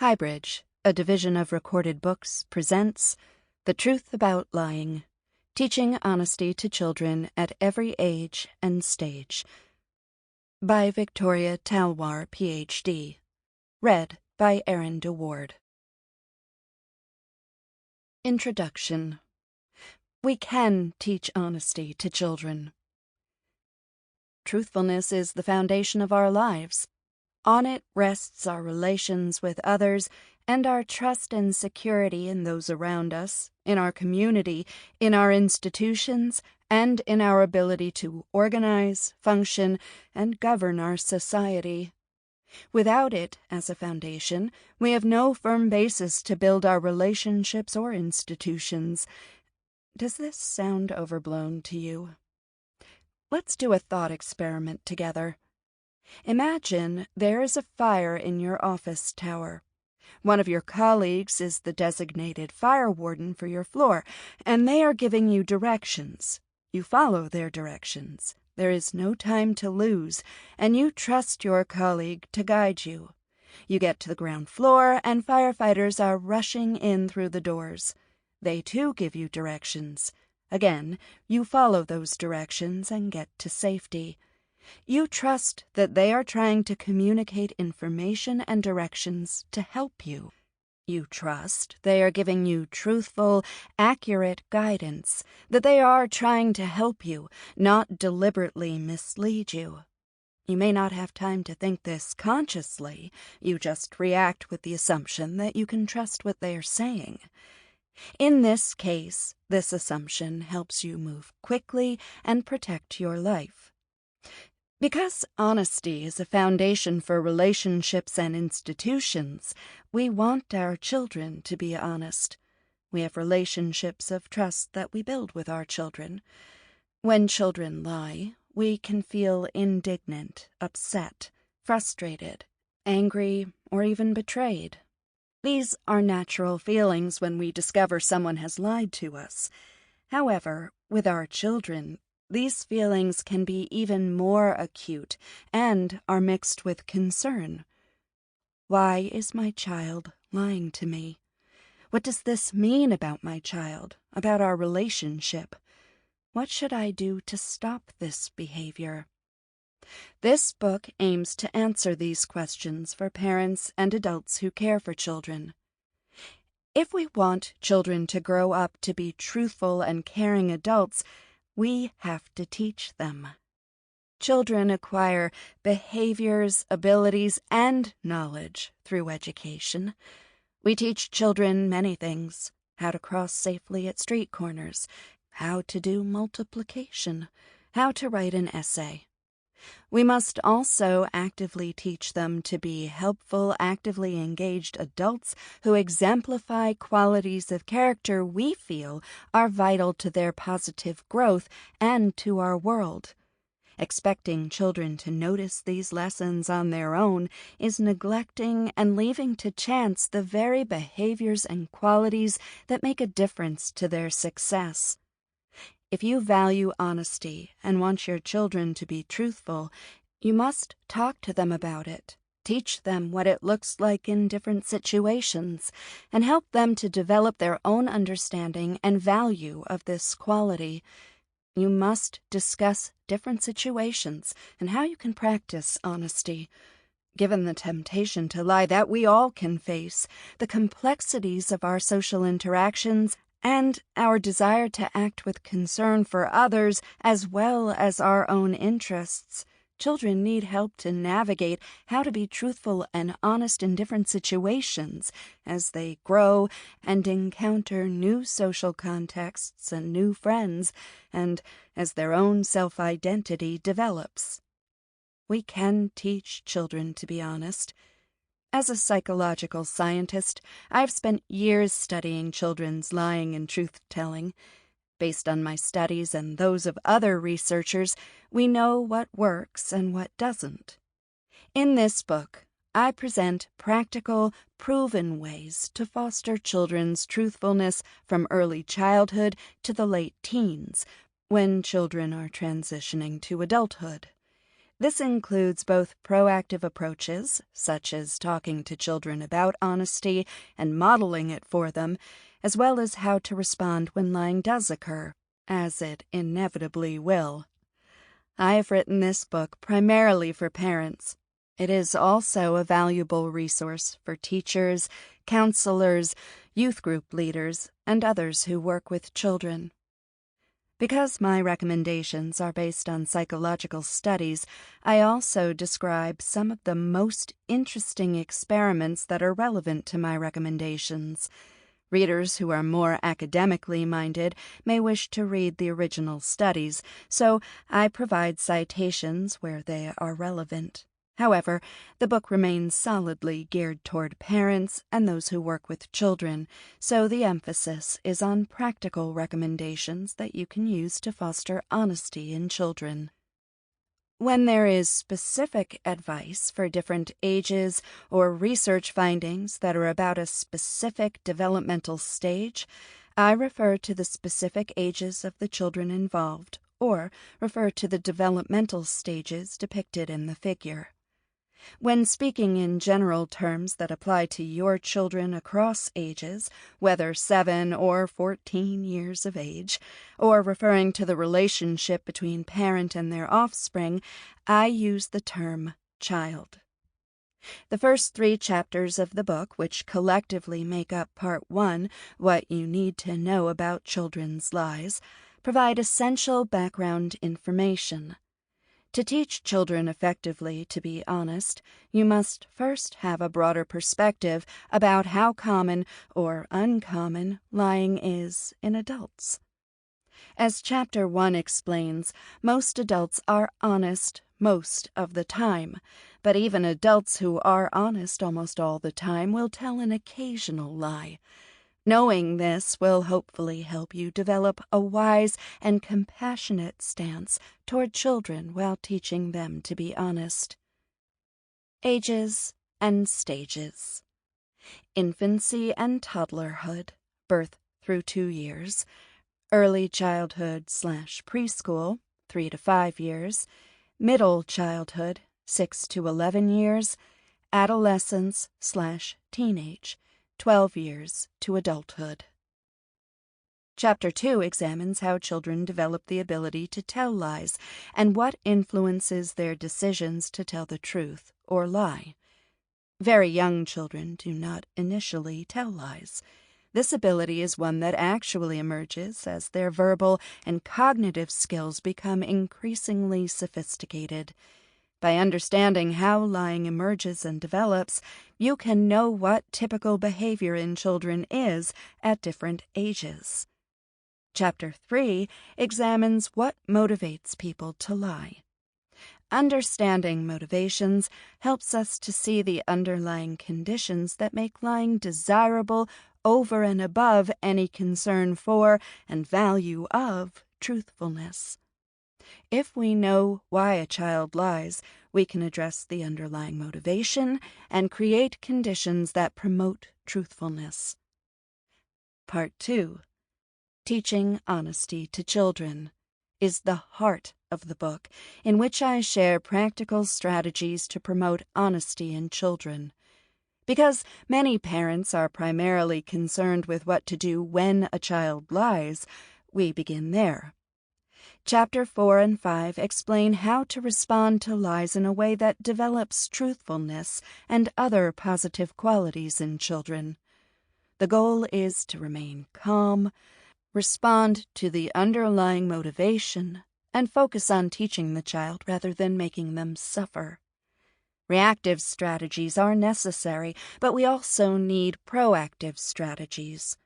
HighBridge, a division of Recorded Books, presents The Truth About Lying, Teaching Honesty to Children at Every Age and Stage, by Victoria Talwar, Ph.D. Read by Erin Deward. Introduction. We can teach honesty to children. Truthfulness is the foundation of our lives. On it rests our relations with others and our trust and security in those around us, in our community, in our institutions, and in our ability to organize, function, and govern our society. Without it as a foundation, we have no firm basis to build our relationships or institutions. Does this sound overblown to you? Let's do a thought experiment together. Imagine there is a fire in your office tower. One of your colleagues is the designated fire warden for your floor, and they are giving you directions. You follow their directions. There is no time to lose, and you trust your colleague to guide you. You get to the ground floor, and firefighters are rushing in through the doors. They too give you directions. Again, you follow those directions and get to safety. You trust that they are trying to communicate information and directions to help you. You trust they are giving you truthful, accurate guidance, that they are trying to help you, not deliberately mislead you. You may not have time to think this consciously. You just react with the assumption that you can trust what they are saying. In this case, this assumption helps you move quickly and protect your life. Because honesty is a foundation for relationships and institutions, we want our children to be honest. We have relationships of trust that we build with our children. When children lie, we can feel indignant, upset, frustrated, angry, or even betrayed. These are natural feelings when we discover someone has lied to us. However, with our children, these feelings can be even more acute and are mixed with concern. Why is my child lying to me? What does this mean about my child, about our relationship? What should I do to stop this behavior? This book aims to answer these questions for parents and adults who care for children. If we want children to grow up to be truthful and caring adults, we have to teach them. Children acquire behaviors, abilities, and knowledge through education. We teach children many things: how to cross safely at street corners, how to do multiplication, how to write an essay. We must also actively teach them to be helpful, actively engaged adults who exemplify qualities of character we feel are vital to their positive growth and to our world. Expecting children to notice these lessons on their own is neglecting and leaving to chance the very behaviors and qualities that make a difference to their success. If you value honesty and want your children to be truthful, you must talk to them about it, teach them what it looks like in different situations, and help them to develop their own understanding and value of this quality. You must discuss different situations and how you can practice honesty. Given the temptation to lie that we all can face, the complexities of our social interactions, and our desire to act with concern for others as well as our own interests, children need help to navigate how to be truthful and honest in different situations as they grow and encounter new social contexts and new friends, and as their own self-identity develops. We can teach children to be honest. As a psychological scientist, I've spent years studying children's lying and truth-telling. Based on my studies and those of other researchers, we know what works and what doesn't. In this book, I present practical, proven ways to foster children's truthfulness from early childhood to the late teens, when children are transitioning to adulthood. This includes both proactive approaches, such as talking to children about honesty and modeling it for them, as well as how to respond when lying does occur, as it inevitably will. I have written this book primarily for parents. It is also a valuable resource for teachers, counselors, youth group leaders, and others who work with children. Because my recommendations are based on psychological studies, I also describe some of the most interesting experiments that are relevant to my recommendations. Readers who are more academically minded may wish to read the original studies, so I provide citations where they are relevant. However, the book remains solidly geared toward parents and those who work with children, so the emphasis is on practical recommendations that you can use to foster honesty in children. When there is specific advice for different ages or research findings that are about a specific developmental stage, I refer to the specific ages of the children involved or refer to the developmental stages depicted in the figure. When speaking in general terms that apply to your children across ages, whether 7 or 14 years of age, or referring to the relationship between parent and their offspring, I use the term child. The first 3 chapters of the book, which collectively make up Part 1, What You Need to Know About Children's Lies, provide essential background information. To teach children effectively to be honest, you must first have a broader perspective about how common or uncommon lying is in adults. As Chapter 1 explains, most adults are honest most of the time, but even adults who are honest almost all the time will tell an occasional lie. Knowing this will hopefully help you develop a wise and compassionate stance toward children while teaching them to be honest. Ages and stages. Infancy and toddlerhood, birth through 2 years. Early childhood/preschool, 3 to 5 years. Middle childhood, 6 to 11 years. Adolescence/teenage, 12 years to adulthood. Chapter 2 examines how children develop the ability to tell lies and what influences their decisions to tell the truth or lie. Very young children do not initially tell lies. This ability is one that actually emerges as their verbal and cognitive skills become increasingly sophisticated. By understanding how lying emerges and develops, you can know what typical behavior in children is at different ages. Chapter 3 examines what motivates people to lie. Understanding motivations helps us to see the underlying conditions that make lying desirable over and above any concern for and value of truthfulness. If we know why a child lies, we can address the underlying motivation and create conditions that promote truthfulness. Part 2, Teaching Honesty to Children, is the heart of the book, in which I share practical strategies to promote honesty in children. Because many parents are primarily concerned with what to do when a child lies, we begin there. Chapter 4 and 5 explain how to respond to lies in a way that develops truthfulness and other positive qualities in children. The goal is to remain calm, respond to the underlying motivation, and focus on teaching the child rather than making them suffer. Reactive strategies are necessary, but we also need proactive strategies.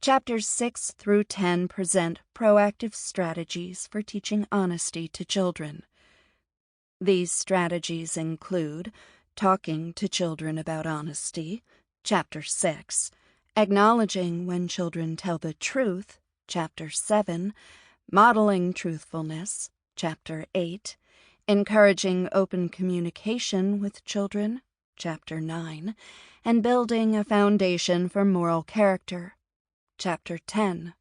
Chapters 6 through 10 present proactive strategies for teaching honesty to children. These strategies include talking to children about honesty, Chapter 6, acknowledging when children tell the truth, Chapter 7, modeling truthfulness, Chapter 8, encouraging open communication with children, Chapter 9, and building a foundation for moral character, Chapter 10.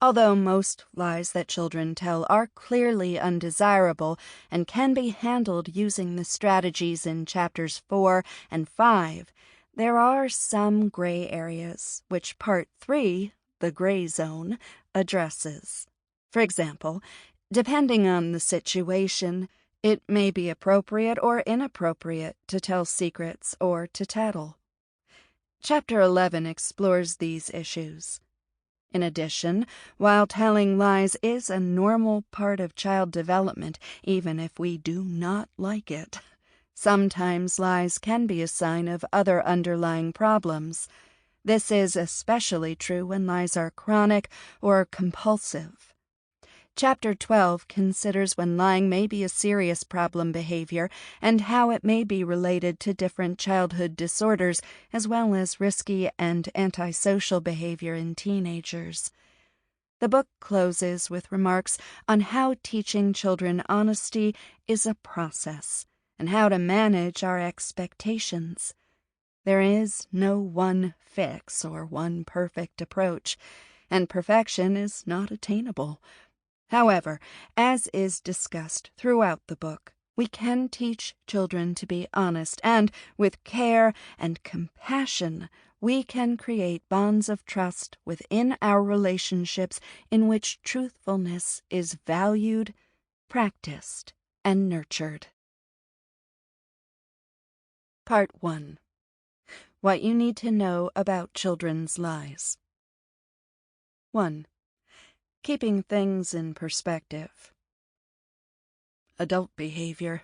Although most lies that children tell are clearly undesirable and can be handled using the strategies in chapters 4 and 5, there are some gray areas which Part 3, the gray zone, addresses. For example, depending on the situation, it may be appropriate or inappropriate to tell secrets or to tattle. Chapter 11 explores these issues. In addition, while telling lies is a normal part of child development, even if we do not like it, sometimes lies can be a sign of other underlying problems. This is especially true when lies are chronic or compulsive. Chapter 12 considers when lying may be a serious problem behavior and how it may be related to different childhood disorders as well as risky and antisocial behavior in teenagers. The book closes with remarks on how teaching children honesty is a process and how to manage our expectations. There is no one fix or one perfect approach, and perfection is not attainable. However, as is discussed throughout the book, we can teach children to be honest, and with care and compassion, we can create bonds of trust within our relationships in which truthfulness is valued, practiced, and nurtured. Part 1. What you need to know about children's lies. 1. Keeping things in perspective. Adult behavior.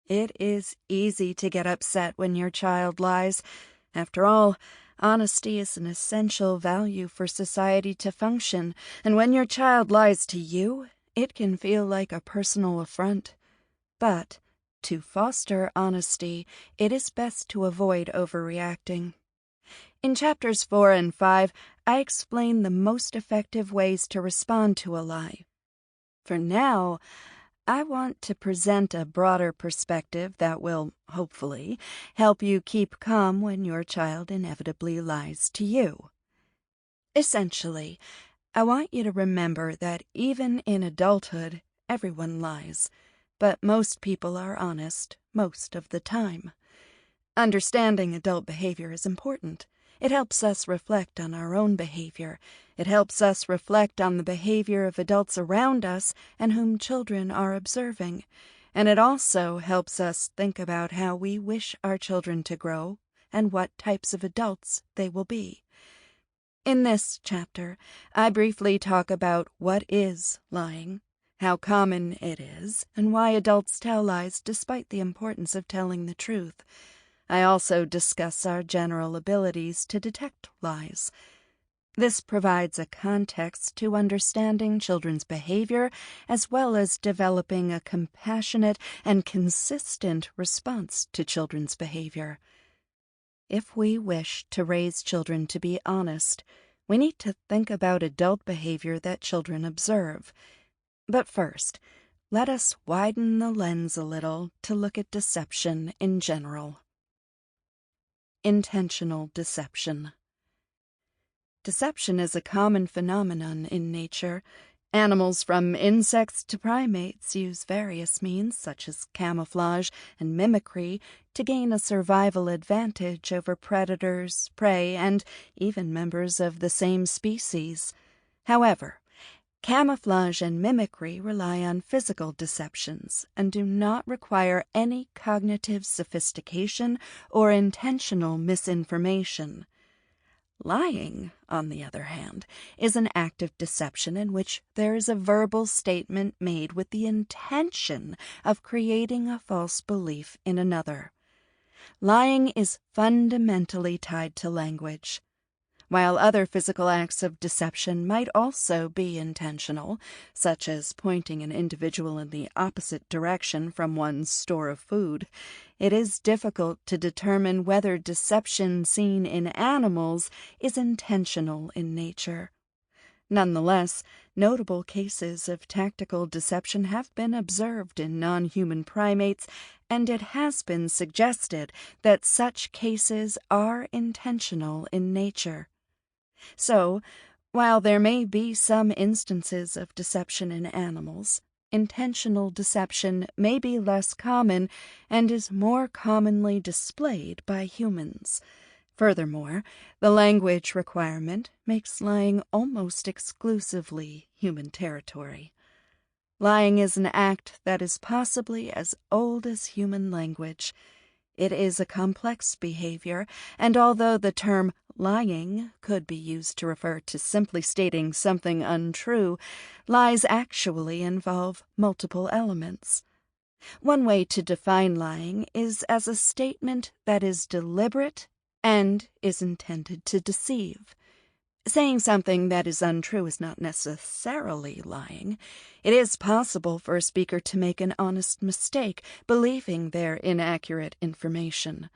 It is easy to get upset when your child lies. After all, honesty is an essential value for society to function, and when your child lies to you, it can feel like a personal affront. But to foster honesty, it is best to avoid overreacting. In chapters 4 and 5, I explain the most effective ways to respond to a lie. For now, I want to present a broader perspective that will, hopefully, help you keep calm when your child inevitably lies to you. Essentially, I want you to remember that even in adulthood, everyone lies, but most people are honest most of the time. Understanding adult behavior is important. It helps us reflect on our own behavior. It helps us reflect on the behavior of adults around us and whom children are observing. And it also helps us think about how we wish our children to grow and what types of adults they will be. In this chapter, I briefly talk about what is lying, how common it is, and why adults tell lies despite the importance of telling the truth. I also discuss our general abilities to detect lies. This provides a context to understanding children's behavior as well as developing a compassionate and consistent response to children's behavior. If we wish to raise children to be honest, we need to think about adult behavior that children observe. But first, let us widen the lens a little to look at deception in general. Intentional deception. Deception is a common phenomenon in nature. Animals from insects to primates use various means, such as camouflage and mimicry, to gain a survival advantage over predators, prey, and even members of the same species. However, camouflage and mimicry rely on physical deceptions and do not require any cognitive sophistication or intentional misinformation. Lying, on the other hand, is an act of deception in which there is a verbal statement made with the intention of creating a false belief in another. Lying is fundamentally tied to language. While other physical acts of deception might also be intentional, such as pointing an individual in the opposite direction from one's store of food, it is difficult to determine whether deception seen in animals is intentional in nature. Nonetheless, notable cases of tactical deception have been observed in non-human primates, and it has been suggested that such cases are intentional in nature. So, While there may be some instances of deception in animals, intentional deception may be less common and is more commonly displayed by humans. Furthermore, the language requirement makes lying almost exclusively human territory. Lying is an act that is possibly as old as human language. It is a complex behavior, and although the term lying could be used to refer to simply stating something untrue, lies actually involve multiple elements. One way to define lying is as a statement that is deliberate and is intended to deceive. Saying something that is untrue is not necessarily lying. It is possible for a speaker to make an honest mistake, believing their inaccurate information.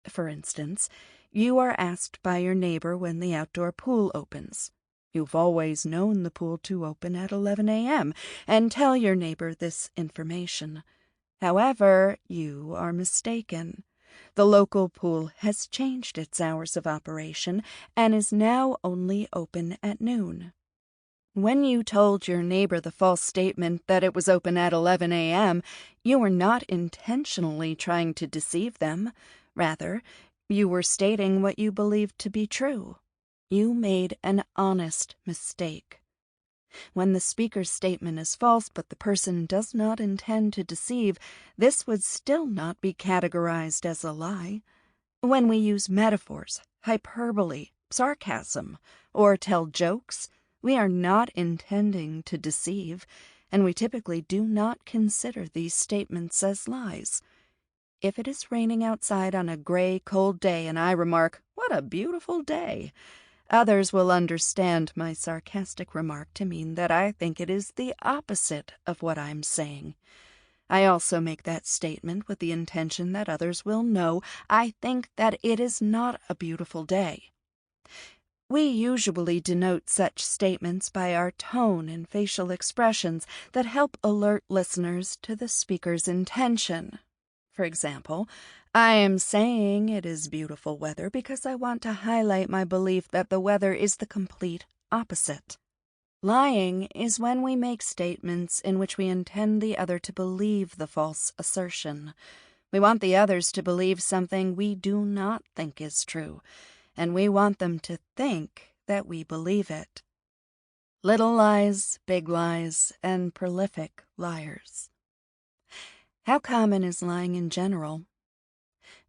For instance, you are asked by your neighbor when the outdoor pool opens. You've always known the pool to open at 11 a.m. and tell your neighbor this information. However, you are mistaken. The local pool has changed its hours of operation and is now only open at noon. When you told your neighbor the false statement that it was open at 11 a.m., you were not intentionally trying to deceive them. Rather, you were stating what you believed to be true. You made an honest mistake. When the speaker's statement is false but the person does not intend to deceive, this would still not be categorized as a lie. When we use metaphors, hyperbole, sarcasm, or tell jokes, we are not intending to deceive, and we typically do not consider these statements as lies. If it is raining outside on a gray, cold day and I remark, "What a beautiful day," others will understand my sarcastic remark to mean that I think it is the opposite of what I'm saying. I also make that statement with the intention that others will know I think that it is not a beautiful day. We usually denote such statements by our tone and facial expressions that help alert listeners to the speaker's intention. For example, I am saying it is beautiful weather because I want to highlight my belief that the weather is the complete opposite. Lying is when we make statements in which we intend the other to believe the false assertion. We want the others to believe something we do not think is true, and we want them to think that we believe it. Little lies, big lies, and prolific liars. How common is lying in general?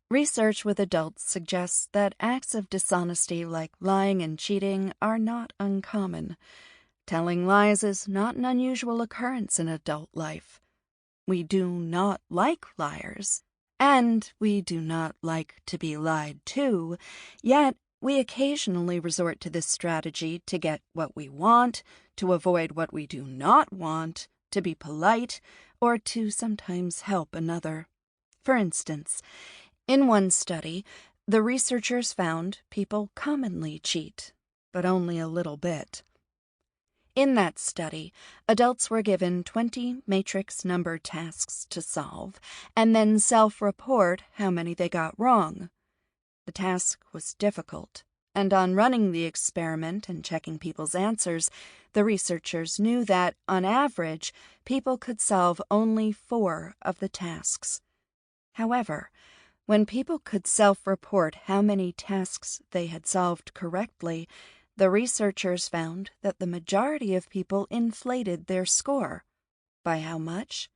Research with adults suggests that acts of dishonesty like lying and cheating are not uncommon. Telling lies is not an unusual occurrence in adult life. We do not like liars, and we do not like to be lied to, yet we occasionally resort to this strategy to get what we want, to avoid what we do not want, to be polite, or to sometimes help another. For instance, in one study, the researchers found people commonly cheat, but only a little bit. In that study, adults were given 20 matrix number tasks to solve, and then self-report how many they got wrong. The task was difficult, and on running the experiment and checking people's answers, the researchers knew that, on average, people could solve only 4 of the tasks. However, when people could self-report how many tasks they had solved correctly, the researchers found that the majority of people inflated their score. By how much?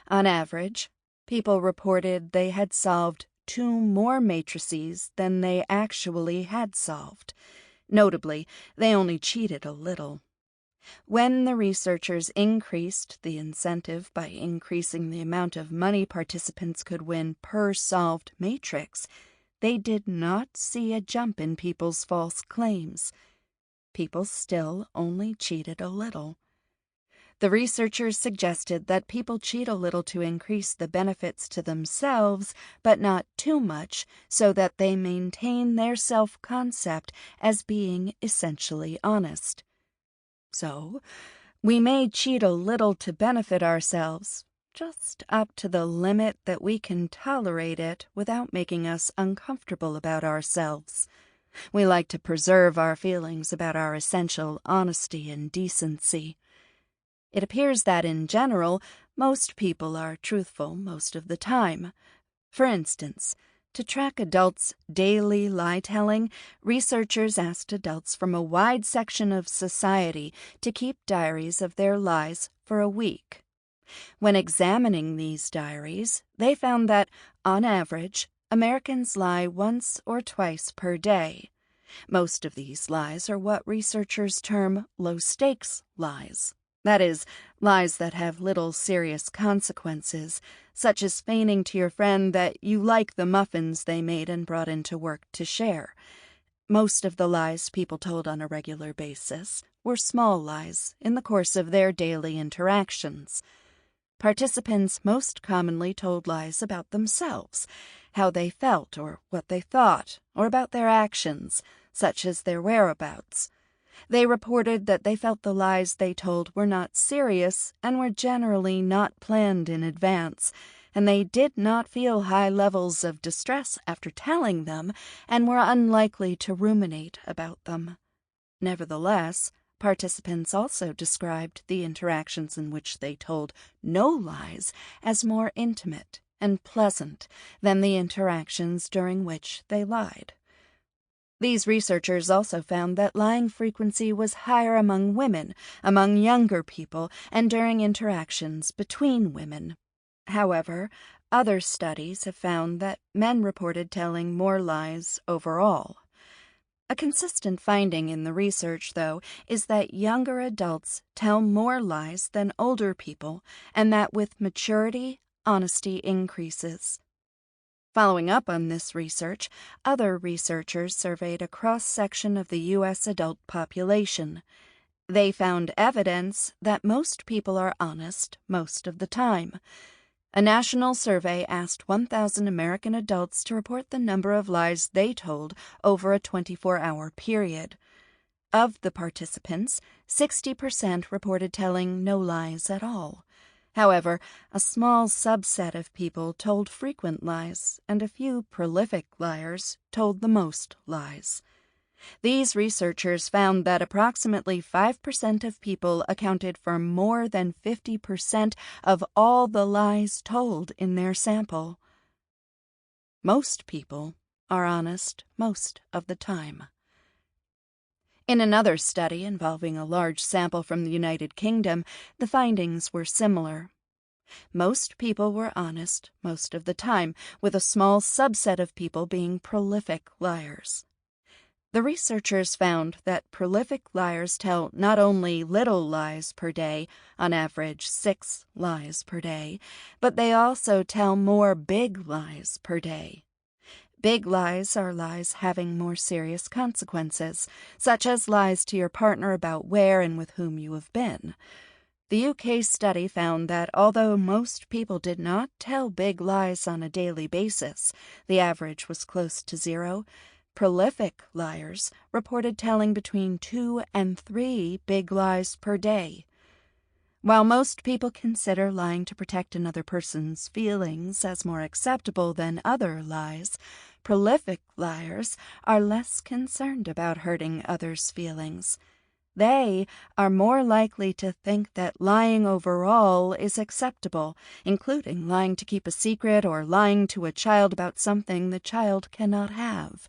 On average, people reported they had solved 2 more matrices than they actually had solved. Notably, they only cheated a little. When the researchers increased the incentive by increasing the amount of money participants could win per solved matrix, they did not see a jump in people's false claims. People still only cheated a little. The researchers suggested that people cheat a little to increase the benefits to themselves, but not too much, so that they maintain their self-concept as being essentially honest. So, we may cheat a little to benefit ourselves, just up to the limit that we can tolerate it without making us uncomfortable about ourselves. We like to preserve our feelings about our essential honesty and decency. It appears that, in general, most people are truthful most of the time. For instance, to track adults' daily lie-telling, researchers asked adults from a wide section of society to keep diaries of their lies for a week. When examining these diaries, they found that, on average, Americans lie once or twice per day. Most of these lies are what researchers term low-stakes lies. That is, lies that have little serious consequences, such as feigning to your friend that you like the muffins they made and brought into work to share. Most of the lies people told on a regular basis were small lies in the course of their daily interactions. Participants most commonly told lies about themselves, how they felt or what they thought, or about their actions, such as their whereabouts. They reported that they felt the lies they told were not serious and were generally not planned in advance, and they did not feel high levels of distress after telling them and were unlikely to ruminate about them. Nevertheless, participants also described the interactions in which they told no lies as more intimate and pleasant than the interactions during which they lied. These researchers also found that lying frequency was higher among women, among younger people, and during interactions between women. However, other studies have found that men reported telling more lies overall. A consistent finding in the research, though, is that younger adults tell more lies than older people, and that with maturity, honesty increases. Following up on this research, other researchers surveyed a cross-section of the U.S. adult population. They found evidence that most people are honest most of the time. A national survey asked 1,000 American adults to report the number of lies they told over a 24-hour period. Of the participants, 60% reported telling no lies at all. However, a small subset of people told frequent lies, and a few prolific liars told the most lies. These researchers found that approximately 5% of people accounted for more than 50% of all the lies told in their sample. Most people are honest most of the time. In another study involving a large sample from the United Kingdom, the findings were similar. Most people were honest most of the time, with a small subset of people being prolific liars. The researchers found that prolific liars tell not only little lies per day, on average 6 lies per day, but they also tell more big lies per day. Big lies are lies having more serious consequences, such as lies to your partner about where and with whom you have been. The UK study found that although most people did not tell big lies on a daily basis, the average was close to 0, prolific liars reported telling between 2 and 3 big lies per day. While most people consider lying to protect another person's feelings as more acceptable than other lies, prolific liars are less concerned about hurting others' feelings. They are more likely to think that lying overall is acceptable, including lying to keep a secret or lying to a child about something the child cannot have.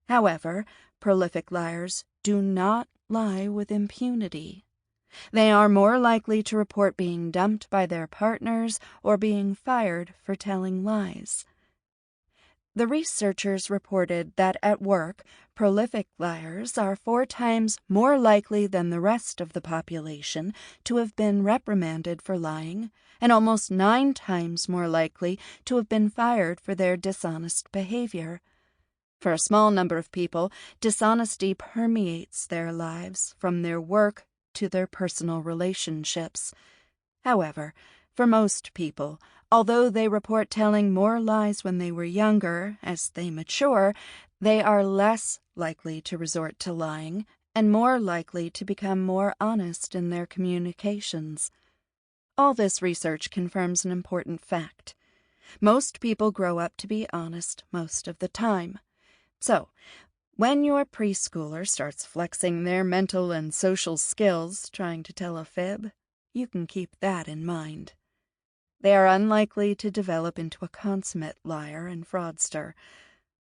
However, prolific liars do not lie with impunity. They are more likely to report being dumped by their partners or being fired for telling lies. The researchers reported that at work, prolific liars are 4 times more likely than the rest of the population to have been reprimanded for lying, and almost 9 times more likely to have been fired for their dishonest behavior. For a small number of people, dishonesty permeates their lives, from their work to their personal relationships. However, for most people, although they report telling more lies when they were younger, as they mature, they are less likely to resort to lying and more likely to become more honest in their communications. All this research confirms an important fact. Most people grow up to be honest most of the time. So, When your preschooler starts flexing their mental and social skills trying to tell a fib, you can keep that in mind. They are unlikely to develop into a consummate liar and fraudster.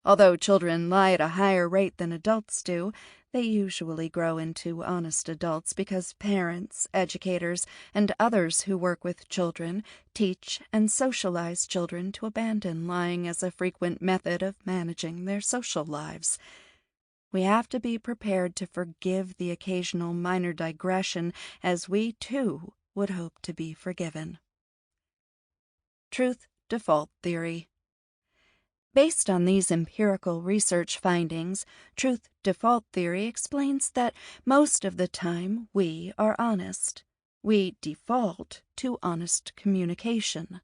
Although children lie at a higher rate than adults do, they usually grow into honest adults because parents, educators, and others who work with children teach and socialize children to abandon lying as a frequent method of managing their social lives. We have to be prepared to forgive the occasional minor digression, as we, too, would hope to be forgiven. Truth default theory. Based on these empirical research findings, truth default theory explains that most of the time we are honest. We default to honest communication.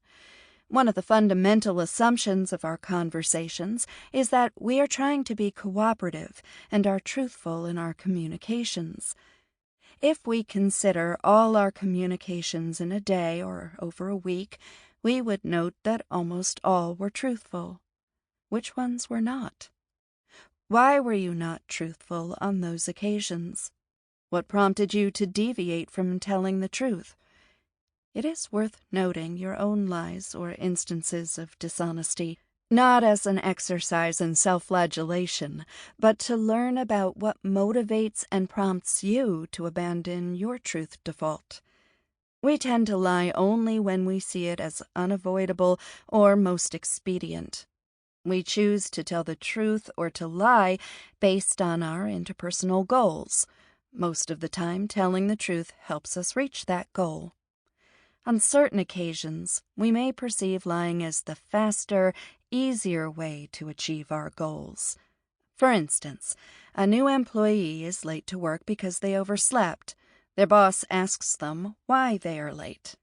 One of the fundamental assumptions of our conversations is that we are trying to be cooperative and are truthful in our communications. If we consider all our communications in a day or over a week, we would note that almost all were truthful. Which ones were not? Why were you not truthful on those occasions? What prompted you to deviate from telling the truth? It is worth noting your own lies or instances of dishonesty, not as an exercise in self-flagellation, but to learn about what motivates and prompts you to abandon your truth default. We tend to lie only when we see it as unavoidable or most expedient. We choose to tell the truth or to lie based on our interpersonal goals. Most of the time, telling the truth helps us reach that goal. On certain occasions, we may perceive lying as the faster, easier way to achieve our goals. For instance, a new employee is late to work because they overslept. Their boss asks them why they are late.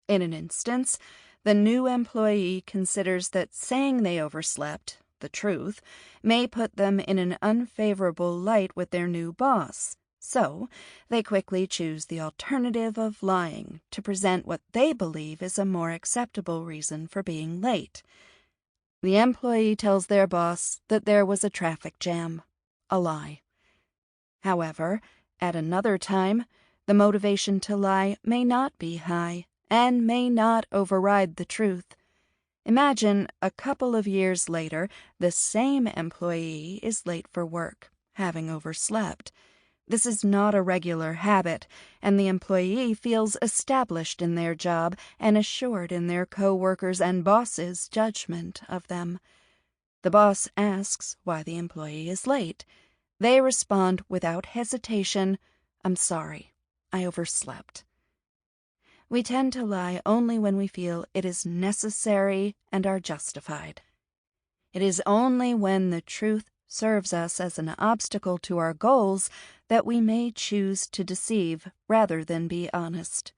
In an instance, the new employee considers that saying they overslept, the truth, may put them in an unfavorable light with their new boss. So, they quickly choose the alternative of lying to present what they believe is a more acceptable reason for being late. The employee tells their boss that there was a traffic jam, a lie. However, at another time, the motivation to lie may not be high and may not override the truth. Imagine a couple of years later, the same employee is late for work, having overslept. This is not a regular habit, and the employee feels established in their job and assured in their co-workers' and boss's judgment of them. The boss asks why the employee is late. They respond without hesitation, "I'm sorry, I overslept." We tend to lie only when we feel it is necessary and are justified. It is only when the truth serves us as an obstacle to our goals that we may choose to deceive rather than be honest.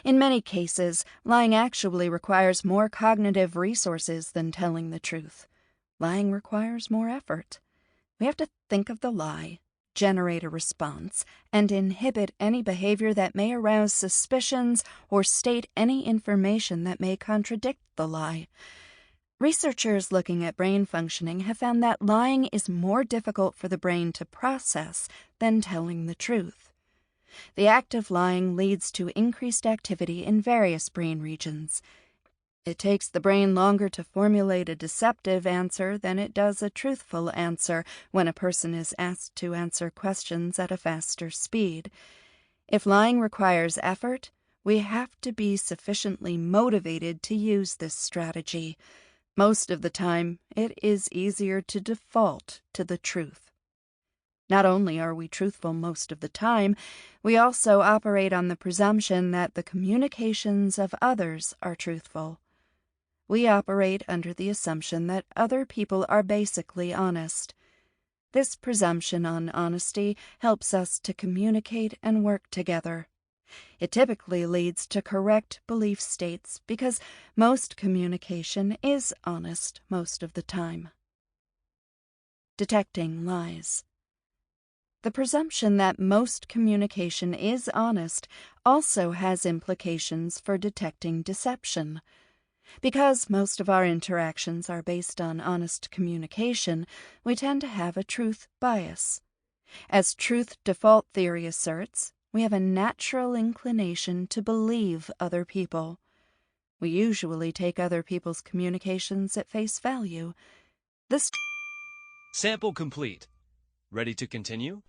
In many cases, lying actually requires more cognitive resources than telling the truth. Lying requires more effort. We have to think of the lie, generate a response, and inhibit any behavior that may arouse suspicions or state any information that may contradict the lie. Researchers looking at brain functioning have found that lying is more difficult for the brain to process than telling the truth. The act of lying leads to increased activity in various brain regions. It takes the brain longer to formulate a deceptive answer than it does a truthful answer when a person is asked to answer questions at a faster speed. If lying requires effort, we have to be sufficiently motivated to use this strategy. Most of the time, it is easier to default to the truth. Not only are we truthful most of the time, we also operate on the presumption that the communications of others are truthful. We operate under the assumption that other people are basically honest. This presumption on honesty helps us to communicate and work together. It typically leads to correct belief states because most communication is honest most of the time. Detecting lies. The presumption that most communication is honest also has implications for detecting deception. Because most of our interactions are based on honest communication, we tend to have a truth bias. As truth default theory asserts, we have a natural inclination to believe other people. We usually take other people's communications at face value. This Sample complete. Ready to continue?